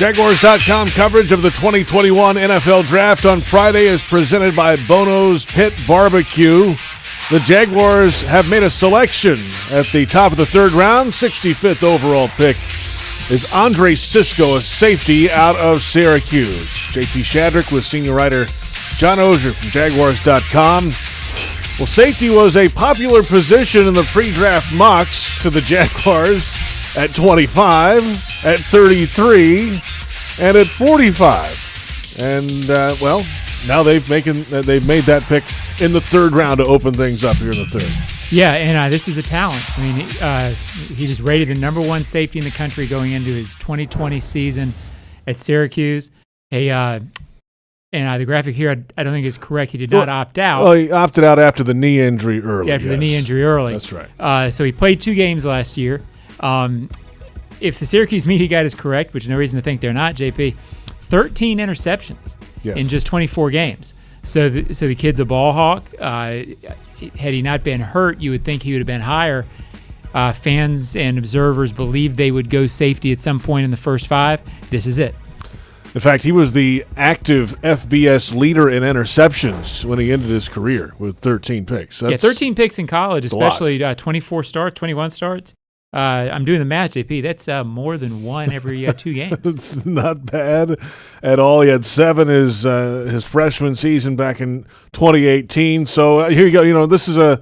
Jaguars.com coverage of the 2021 NFL Draft on Friday is presented by Bono's Pit Barbecue. The Jaguars have made a selection at the top of the third round. 65th overall pick is Andre Cisco, a safety out of Syracuse. JP Shadrick with senior writer John Oehser from Jaguars.com. Well, safety was a popular position in the pre-draft mocks to the Jaguars at 25, at 33, and at 45. And, now they've made that pick in the third round to open things up here in the third. Yeah, and this is a talent. I mean, he was rated the number one safety in the country going into his 2020 season at Syracuse. The graphic here, I don't think is correct. He did not opt out. Well, he opted out after the knee injury early. The knee injury early. That's right. So he played 2 games last year. If the Syracuse media guide is correct, which no reason to think they're not, JP, 13 interceptions in just 24 games. So the kid's a ball hawk. Had he not been hurt, you would think he would have been higher. Fans and observers believed they would go safety at some point in the first 5. This is it. In fact, he was the active FBS leader in interceptions when he ended his career with 13 picks. 13 picks in college, especially 24 starts, 21 starts. I'm doing the math, JP. That's more than one every 2 games. It's not bad at all. He had 7 his freshman season back in 2018. So here you go. This is the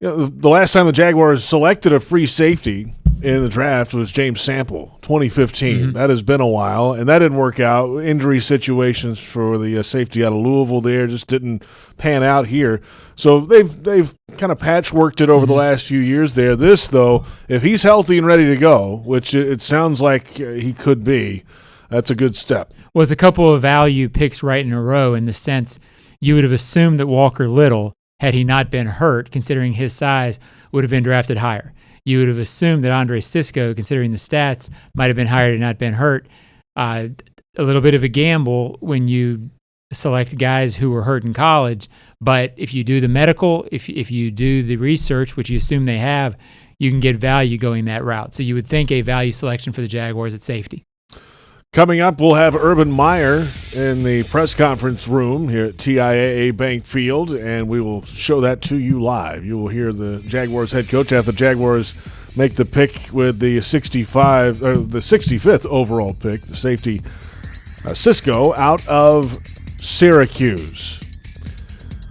last time the Jaguars selected a free safety in the draft was James Sample, 2015. Mm-hmm. That has been a while, and that didn't work out. Injury situations for the safety out of Louisville there just didn't pan out here. So they've kind of patchworked it over the last few years there. This, though, if he's healthy and ready to go, which it sounds like he could be, that's a good step. Well, it's a couple of value picks right in a row in the sense you would have assumed that Walker Little, had he not been hurt, considering his size, would have been drafted higher. You would have assumed that Andre Cisco, considering the stats, might have been higher had not been hurt. A little bit of a gamble when you select guys who were hurt in college, but if you do the medical, if you do the research, which you assume they have, you can get value going that route. So you would think a value selection for the Jaguars at safety. Coming up, we'll have Urban Meyer in the press conference room here at TIAA Bank Field, and we will show that to you live. You will hear the Jaguars head coach after the Jaguars make the pick with the 65th overall pick, the safety Cisco out of Syracuse.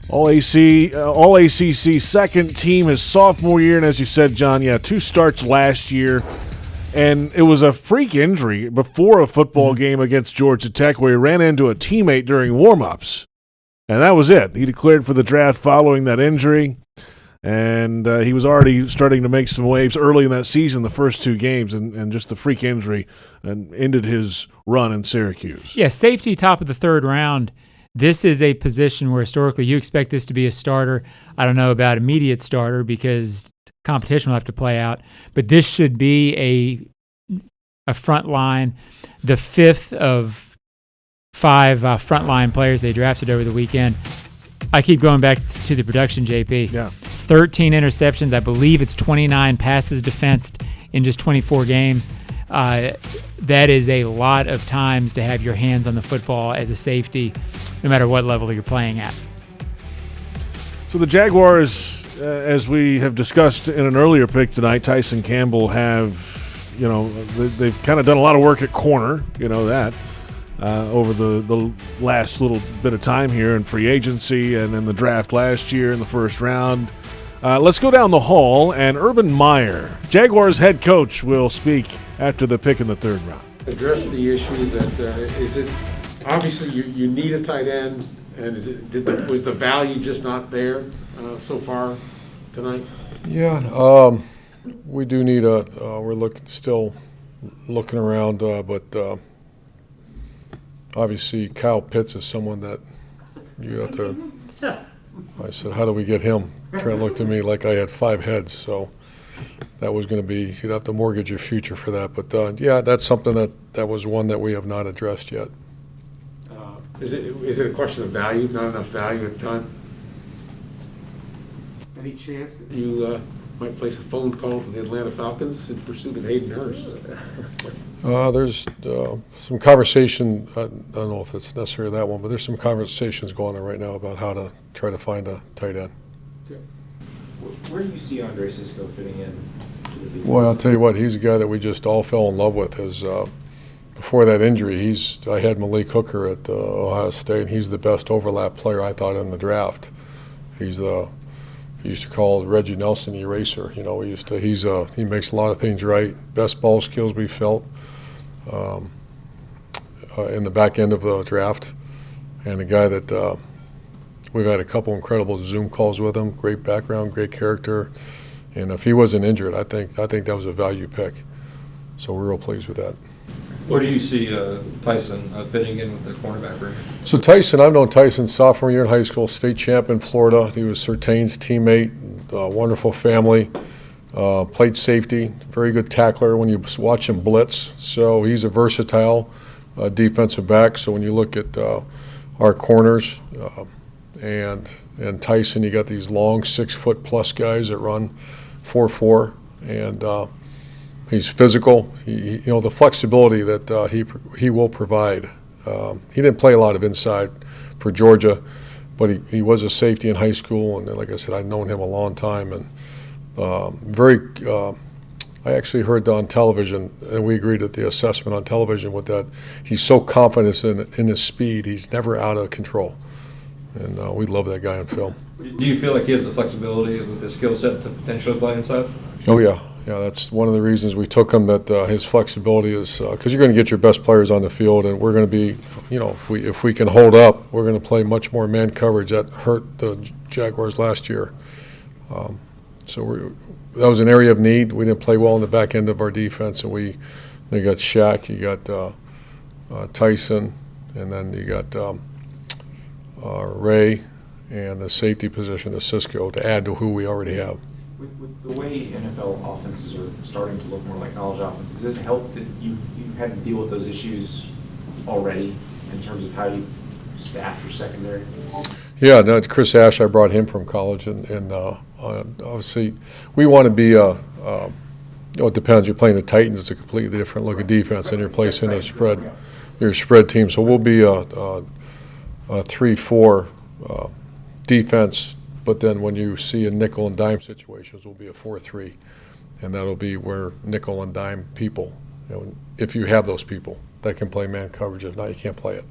All ACC second team his sophomore year, and as you said, John, 2 starts last year. And it was a freak injury before a football game against Georgia Tech where he ran into a teammate during warm-ups. And that was it. He declared for the draft following that injury. And he was already starting to make some waves early in that season, the first 2 games, and just the freak injury and ended his run in Syracuse. Yeah, safety top of the third round. This is a position where historically you expect this to be a starter. I don't know about immediate starter because competition will have to play out, but this should be a front line, the 5th of 5 front line players they drafted over the weekend. I keep going back to the production, JP. Yeah. 13 interceptions. I believe it's 29 passes defensed in just 24 games. That is a lot of times to have your hands on the football as a safety, no matter what level you're playing at. So the Jaguars, as we have discussed in an earlier pick tonight, Tyson Campbell they've kind of done a lot of work at corner, over the last little bit of time here in free agency and in the draft last year in the first round. Let's go down the hall, and Urban Meyer, Jaguars head coach, will speak after the pick in the third round. Address the issue that is it obviously you need a tight end, and was the value just not there so far tonight? Yeah, we do need we're still looking around, but obviously Kyle Pitts is someone that you have to. I said, how do we get him? Trent looked at me like I had 5 heads, so that was going to be, you'd have to mortgage your future for that. But, that's something that was one that we have not addressed yet. Is it a question of value, not enough value at the time? Any chance that you might place a phone call from the Atlanta Falcons in pursuit of Hayden Hurst? There's some conversation, I don't know if it's necessarily that one, but there's some conversations going on right now about how to try to find a tight end. Where do you see Andre Cisco fitting in to the defense? Well, I'll tell you what, he's a guy that we just all fell in love with. Before that injury, I had Malik Hooker at Ohio State, and he's the best overlap player I thought in the draft. We used to call Reggie Nelson the eraser. You know, he makes a lot of things right. Best ball skills we felt in the back end of the draft, and a guy that we've had a couple incredible Zoom calls with him. Great background, great character, and if he wasn't injured, I think that was a value pick. So we're real pleased with that. Where do you see Tyson fitting in with the cornerback room? So Tyson, I've known Tyson sophomore year in high school, state champ in Florida. He was Surtain's teammate, wonderful family, played safety, very good tackler when you watch him blitz. So he's a versatile defensive back. So when you look at our corners and Tyson, you got these long 6-foot-plus guys that run 4.4, and he's physical. The flexibility that he will provide. He didn't play a lot of inside for Georgia, but he was a safety in high school, and like I said, I've known him a long time. And I actually heard on television, and we agreed at the assessment on television with that. He's so confident in his speed, he's never out of control, and we love that guy on film. Do you feel like he has the flexibility with his skill set to potentially play inside? Oh yeah. Yeah, that's one of the reasons we took him, that his flexibility is because you're going to get your best players on the field, and we're going to be, if we can hold up, we're going to play much more man coverage. That hurt the Jaguars last year. That was an area of need. We didn't play well in the back end of our defense, and you got Shaq, you got Tyson, and then you got Ray, and the safety position of Cisco to add to who we already have. With the way NFL offenses are starting to look more like college offenses, does it help that you've had to deal with those issues already in terms of how you staff your secondary? Yeah, no, Chris Ash, I brought him from college, and obviously we want to be it depends. You're playing the Titans, it's a completely different look of defense, and you're placing your spread team. So we'll be a 3-4 defense. But then when you see a nickel and dime situations, will be a 4-3, and that'll be where nickel and dime people, if you have those people that can play man coverage. If not, you can't play it.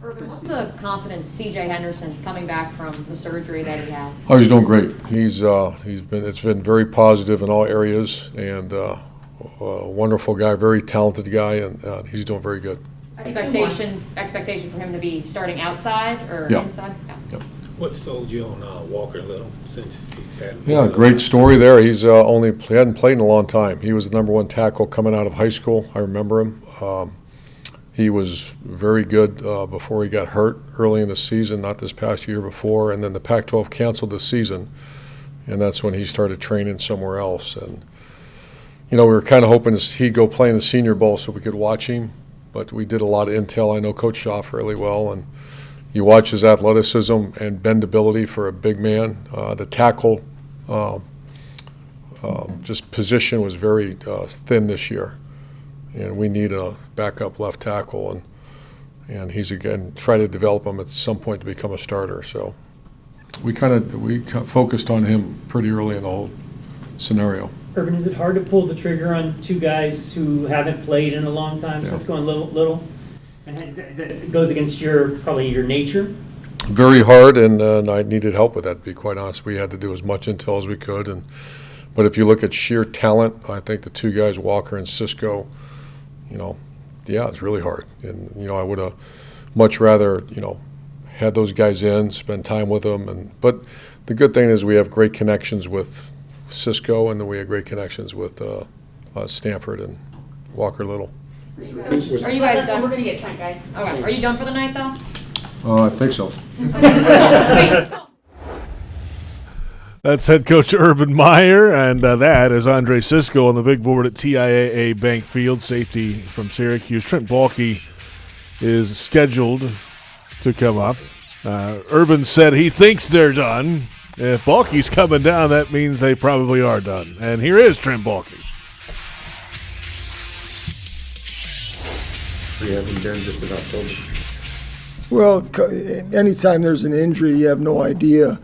Urban, what's the confidence C.J. Henderson coming back from the surgery that he had? Oh, he's doing great. It's been very positive in all areas, and a wonderful guy, very talented guy, and he's doing very good. Expectation for him to be starting outside or inside? Yeah. What sold you on Walker Little since he's had? Yeah, great story there. He's he hadn't played in a long time. He was the #1 tackle coming out of high school. I remember him. He was very good before he got hurt early in the season, not this past year before, and then the Pac-12 canceled the season, and that's when he started training somewhere else. And we were kind of hoping he'd go play in the Senior Bowl so we could watch him, but we did a lot of intel. I know Coach Shaw fairly well, and you watch his athleticism and bendability for a big man. The tackle just position was very thin this year, and we need a backup left tackle, and he's again try to develop him at some point to become a starter. So we focused on him pretty early in the whole scenario. Urban, is it hard to pull the trigger on two guys who haven't played in a long time, Cisco and Little? And it goes against probably your nature? Very hard, and I needed help with that, to be quite honest. We had to do as much intel as we could. But if you look at sheer talent, I think the two guys, Walker and Cisco, it's really hard. And, I would have much rather, had those guys in, spend time with them. But the good thing is we have great connections with Cisco, and then we have great connections with Stanford and Walker Little. Are you guys done? We're going to get Trent, guys. Okay. Are you done for the night, though? I think so. Sweet. That's head coach Urban Meyer, and that is Andre Cisco on the big board at TIAA Bank Field, safety from Syracuse. Trent Baalke is scheduled to come up. Urban said he thinks they're done. If Baalke's coming down, that means they probably are done. And here is Trent Baalke. We haven't been just about October. Well, anytime there's an injury, you have no idea.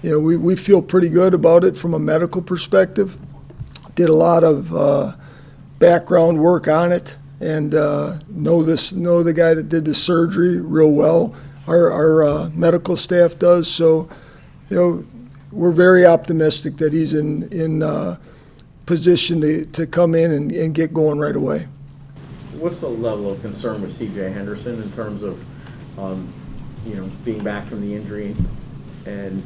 You know, we feel pretty good about it from a medical perspective. Did a lot of background work on it, and know the guy that did the surgery real well. Our medical staff does. So, you know, we're very optimistic that he's in position to come in and get going right away. What's the level of concern with C.J. Henderson in terms of, being back from the injury and,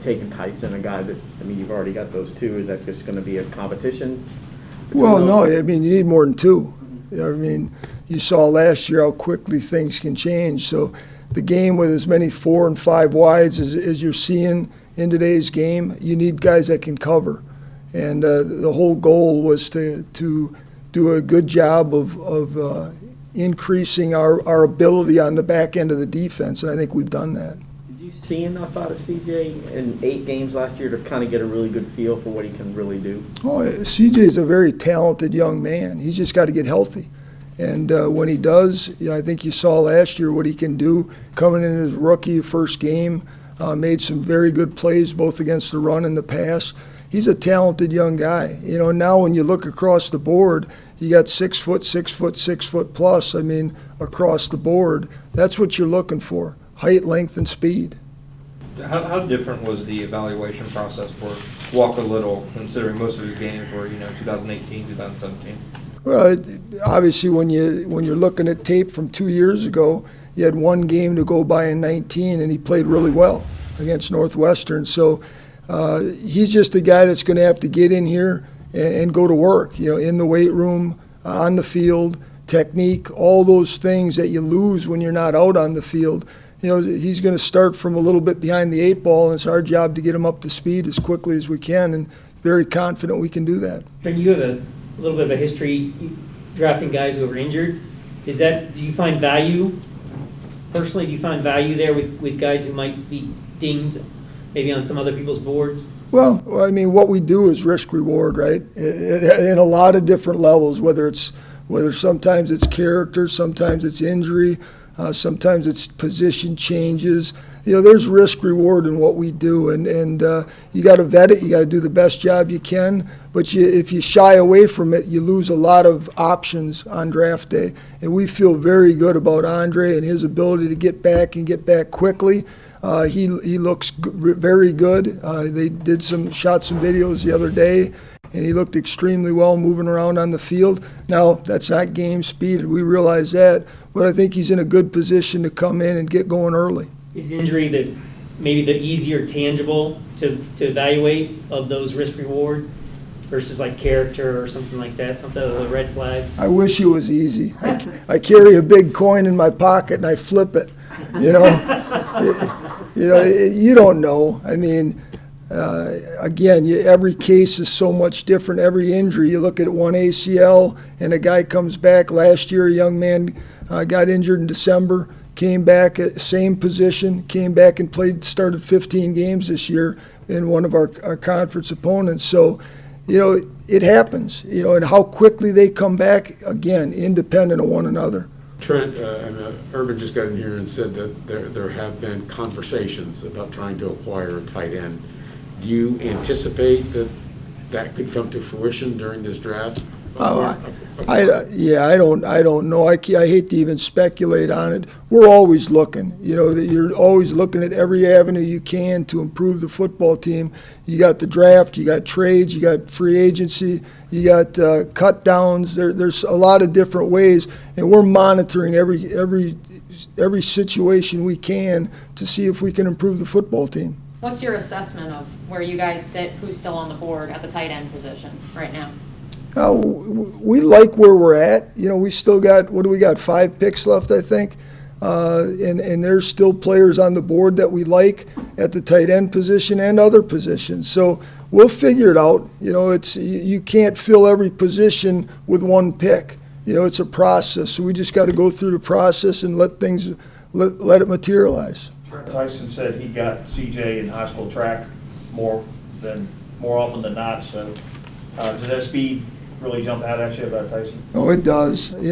taking Tyson, a guy that, you've already got those two. Is that just going to be a competition? Well, no, you need more than two. You saw last year how quickly things can change. So the game with as many 4 and 5 wides as you're seeing in today's game, you need guys that can cover. And the whole goal was to do a good job of increasing our ability on the back end of the defense, and I think we've done that. Did you see enough out of C.J. in 8 games last year to kind of get a really good feel for what he can really do? Oh, C.J.'s a very talented young man. He's just got to get healthy. And when he does, I think you saw last year what he can do coming in his rookie first game, made some very good plays both against the run and the pass. He's a talented young guy. Now when you look across the board, you got 6 foot, 6 foot, 6 foot plus, across the board. That's what you're looking for, height, length, and speed. How different was the evaluation process for Walker Little, considering most of his games were, 2018, 2017? Well, obviously when you're looking at tape from 2 years ago, you had one game to go by in 19, and he played really well against Northwestern. So he's just a guy that's going to have to get in here and go to work, in the weight room, on the field, technique, all those things that you lose when you're not out on the field. He's going to start from a little bit behind the 8 ball, and it's our job to get him up to speed as quickly as we can, and very confident we can do that. Trent, you have a little bit of a history drafting guys who are injured. Do you find value, personally, there with guys who might be dinged maybe on some other people's boards? Well, what we do is risk reward, right? In a lot of different levels, whether sometimes it's character, sometimes it's injury, sometimes it's position changes. There's risk reward in what we do, and you got to vet it. You got to do the best job you can. But if you shy away from it, you lose a lot of options on draft day. And we feel very good about Andre and his ability to get back quickly. He looks very good. They shot some videos the other day, and he looked extremely well moving around on the field. Now, that's not game speed, we realize that, but I think he's in a good position to come in and get going early. Is injury maybe the easier tangible to evaluate of those risk-reward versus like character or something like that, something of a red flag? I wish it was easy. I carry a big coin in my pocket and I flip it, you don't know. Again, every case is so much different. Every injury, you look at one ACL and a guy comes back. Last year, a young man got injured in December, came back at same position, came back and started 15 games this year in one of our conference opponents. So, it happens, and how quickly they come back, again, independent of one another. Trent, Urban just got in here and said that there have been conversations about trying to acquire a tight end. Do you anticipate that could come to fruition during this draft? I don't know. I hate to even speculate on it. We're always looking. You're always looking at every avenue you can to improve the football team. You got the draft, you got trades, you got free agency, you got cut downs. There's a lot of different ways, and we're monitoring every situation we can to see if we can improve the football team. What's your assessment of where you guys sit, who's still on the board at the tight end position right now? We like where we're at. We still got, 5 picks left, I think. And there's still players on the board that we like at the tight end position and other positions. So we'll figure it out. You can't fill every position with one pick. It's a process. So we just got to go through the process and let it materialize. Tyson said he got CJ in high school track more often than not. So does that speed really jump out at you about Tyson? Oh, it does. And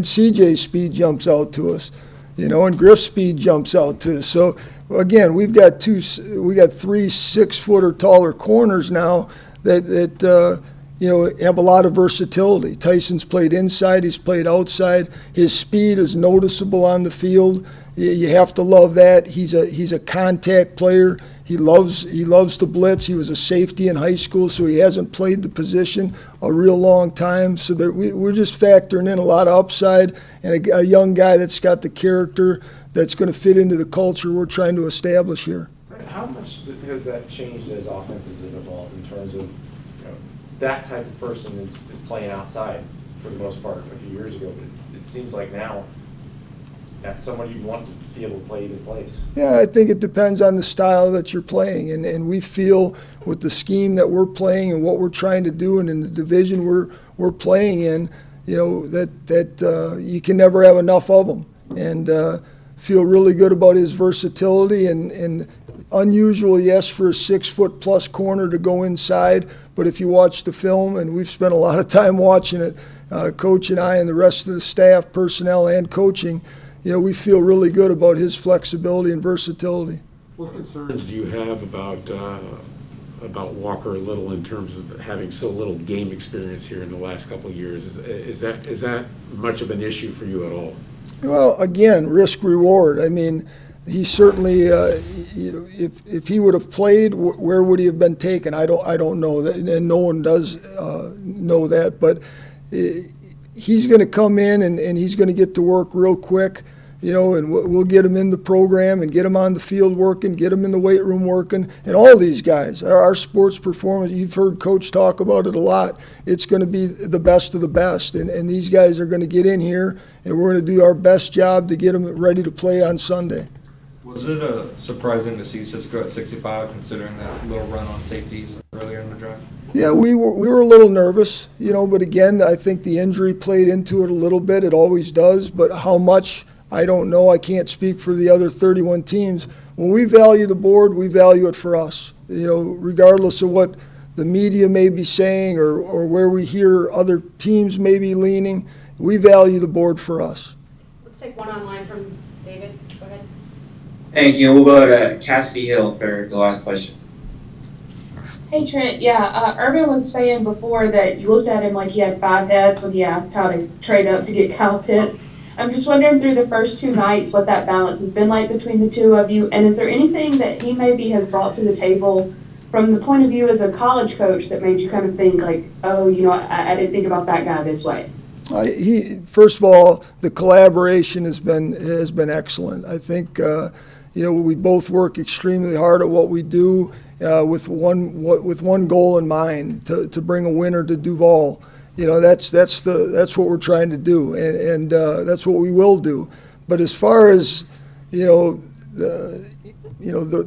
CJ's speed jumps out to us. And Griff's speed jumps out to us. So again, we got 3 6-foot or taller corners now that have a lot of versatility. Tyson's played inside, he's played outside. His speed is noticeable on the field. You have to love that. He's a contact player. He loves to blitz. He was a safety in high school, so he hasn't played the position a real long time. So we're just factoring in a lot of upside and a young guy that's got the character that's going to fit into the culture we're trying to establish here. How much has that changed as offenses have evolved in terms of that type of person is playing outside for the most part a few years ago? But it seems like now that's someone you want to be able to play either place. Yeah, I think it depends on the style that you're playing, and we feel with the scheme that we're playing and what we're trying to do, and in the division we're playing in, that you can never have enough of them, and feel really good about his versatility and unusual, yes, for a 6-foot-plus corner to go inside, but if you watch the film, and we've spent a lot of time watching it, Coach and I and the rest of the staff, personnel, and coaching, we feel really good about his flexibility and versatility. What concerns do you have about Walker Little in terms of having so little game experience here in the last couple of years? Is that much of an issue for you at all? Well, again, risk reward. I mean, he certainly, if he would have played, where would he have been taken? I don't know that, and no one does know that. But he's going to come in and he's going to get to work real quick, and we'll get him in the program and get him on the field working, get him in the weight room working, and all these guys. Our sports performance, you've heard Coach talk about it a lot. It's going to be the best of the best, and these guys are going to get in here, and we're going to do our best job to get them ready to play on Sunday. Was it surprising to see Cisco at 65, considering that little run on safeties earlier in the draft? Yeah, we were a little nervous, but again, I think the injury played into it a little bit. It always does, but how much, I don't know. I can't speak for the other 31 teams. When we value the board, we value it for us, regardless of what the media may be saying or where we hear other teams may be leaning. We value the board for us. Let's take one online from David. Go ahead. Thank you. We'll go to Cassidy Hill for the last question. Hey Trent, Urban was saying before that you looked at him like he had 5 heads when he asked how to trade up to get Kyle Pitts. I'm just wondering through the first 2 nights what that balance has been like between the two of you, and is there anything that he maybe has brought to the table from the point of view as a college coach that made you kind of think like, oh, I didn't think about that guy this way? First of all, the collaboration has been excellent. I think we both work extremely hard at what we do with one goal in mind, to bring a winner to Duval. That's what we're trying to do, and that's what we will do. But as far as the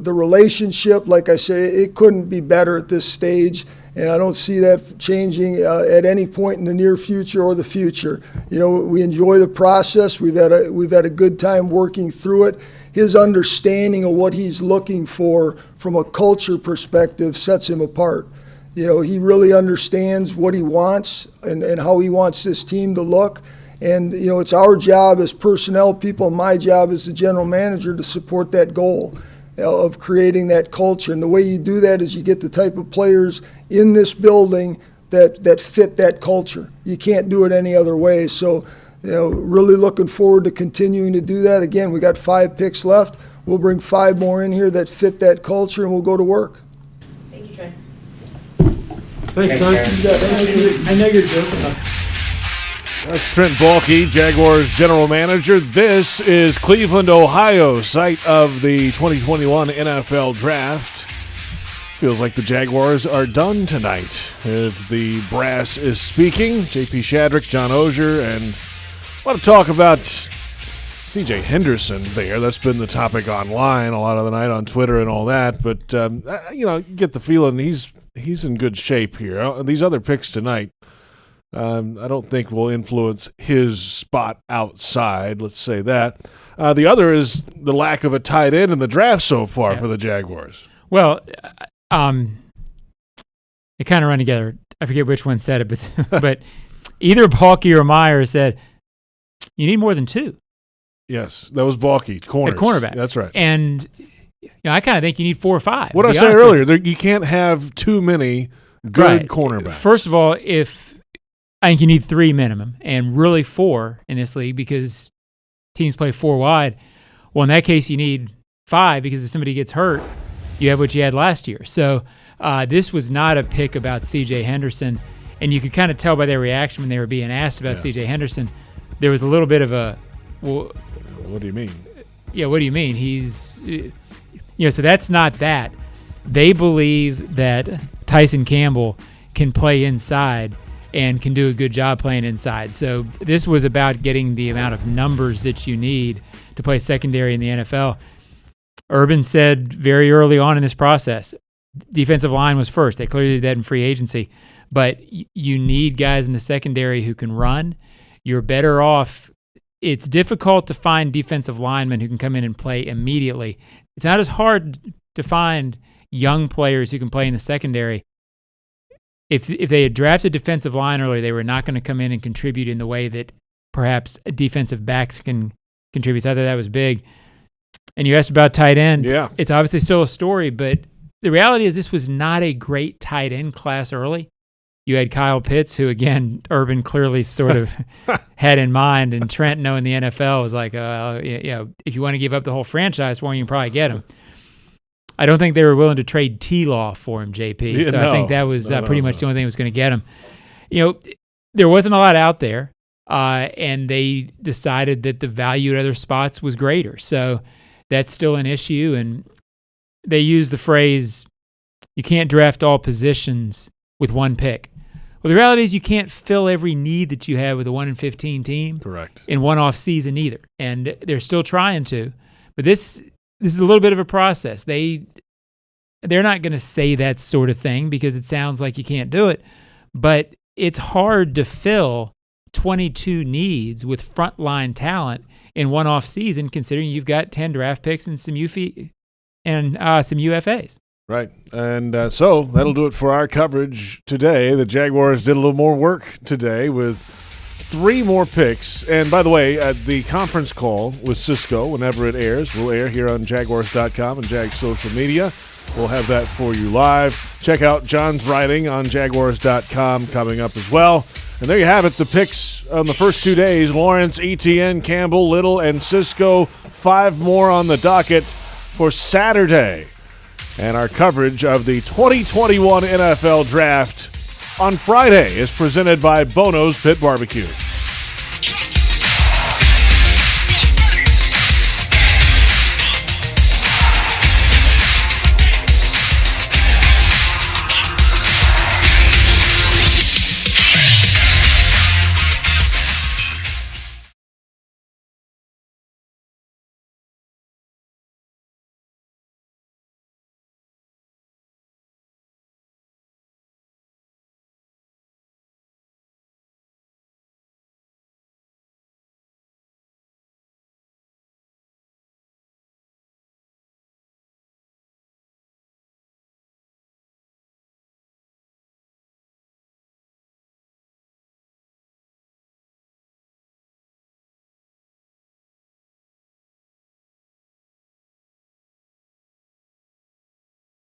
relationship, like I say, it couldn't be better at this stage. And I don't see that changing at any point in the near future or the future. We enjoy the process. We've had a good time working through it. His understanding of what he's looking for from a culture perspective sets him apart. He really understands what he wants and how he wants this team to look. And it's our job as personnel people, my job as the general manager, to support that goal of creating that culture. And the way you do that is you get the type of players in this building that fit that culture. You can't do it any other way. So, really looking forward to continuing to do that. Again, we got 5 picks left. We'll bring 5 more in here that fit that culture, and we'll go to work. Thank you, Trent. Thanks, Trent. I know you're joking. That's Trent Baalke, Jaguars general manager. This is Cleveland, Ohio, site of the 2021 NFL Draft. Feels like the Jaguars are done tonight. If the brass is speaking, J.P. Shadrick, John Ogier, and I want to talk about C.J. Henderson there. That's been the topic online a lot of the night on Twitter and all that. But, you get the feeling he's in good shape here. These other picks tonight, I don't think will influence his spot outside, let's say that. The other is the lack of a tight end in the draft so far for the Jaguars. Well, They kind of run together. I forget which one said it, but either Baalke or Meyer said, you need more than 2. Yes, that was Baalke, corners. At cornerback. That's right. And I kind of think you need 4 or 5. What I said earlier, you can't have too many good cornerbacks. First of all, I think you need 3 minimum, and really 4 in this league because teams play 4 wide. Well, in that case, you need 5 because if somebody gets hurt, you have what you had last year. So this was not a pick about C.J. Henderson, and you could kind of tell by their reaction when they were being asked about C.J. Henderson. There was a little bit of a, well, what do you mean? Yeah, what do you mean? He's, so that's not that. They believe that Tyson Campbell can play inside and can do a good job playing inside. So this was about getting the amount of numbers that you need to play secondary in the NFL. Urban said very early on in this process, defensive line was first. They clearly did that in free agency. But you need guys in the secondary who can run. You're better off. It's difficult to find defensive linemen who can come in and play immediately. It's not as hard to find young players who can play in the secondary. If they had drafted defensive line early, they were not going to come in and contribute in the way that perhaps defensive backs can contribute. So I thought that was big. And you asked about tight end. Yeah. It's obviously still a story, but the reality is this was not a great tight end class early. You had Kyle Pitts, who, again, Urban clearly sort of had in mind, and Trent, knowing the NFL, was like, if you want to give up the whole franchise for him, you can probably get him. I don't think they were willing to trade T-Law for him, JP. Yeah, so no. I think that was pretty much no. the only thing that was going to get him. There wasn't a lot out there, and they decided that the value at other spots was greater. So that's still an issue, and they use the phrase, you can't draft all positions with one pick. Well, the reality is you can't fill every need that you have with a 1-15 team. Correct. In one off season either, and they're still trying to. But this is a little bit of a process. They're not going to say that sort of thing because it sounds like you can't do it. But it's hard to fill 22 needs with frontline talent in one off season, considering you've got 10 draft picks and some UFAs. Right. And so that'll do it for our coverage today. The Jaguars did a little more work today with 3 more picks. And by the way, the conference call with Cisco, whenever it airs, will air here on Jaguars.com and Jag social media. We'll have that for you live. Check out John's writing on Jaguars.com coming up as well. And there you have it, the picks on the first 2 days. Lawrence, Etienne, Campbell, Little, and Cisco. 5 more on the docket for Saturday. And our coverage of the 2021 NFL Draft on Friday is presented by Bono's Pit Barbecue.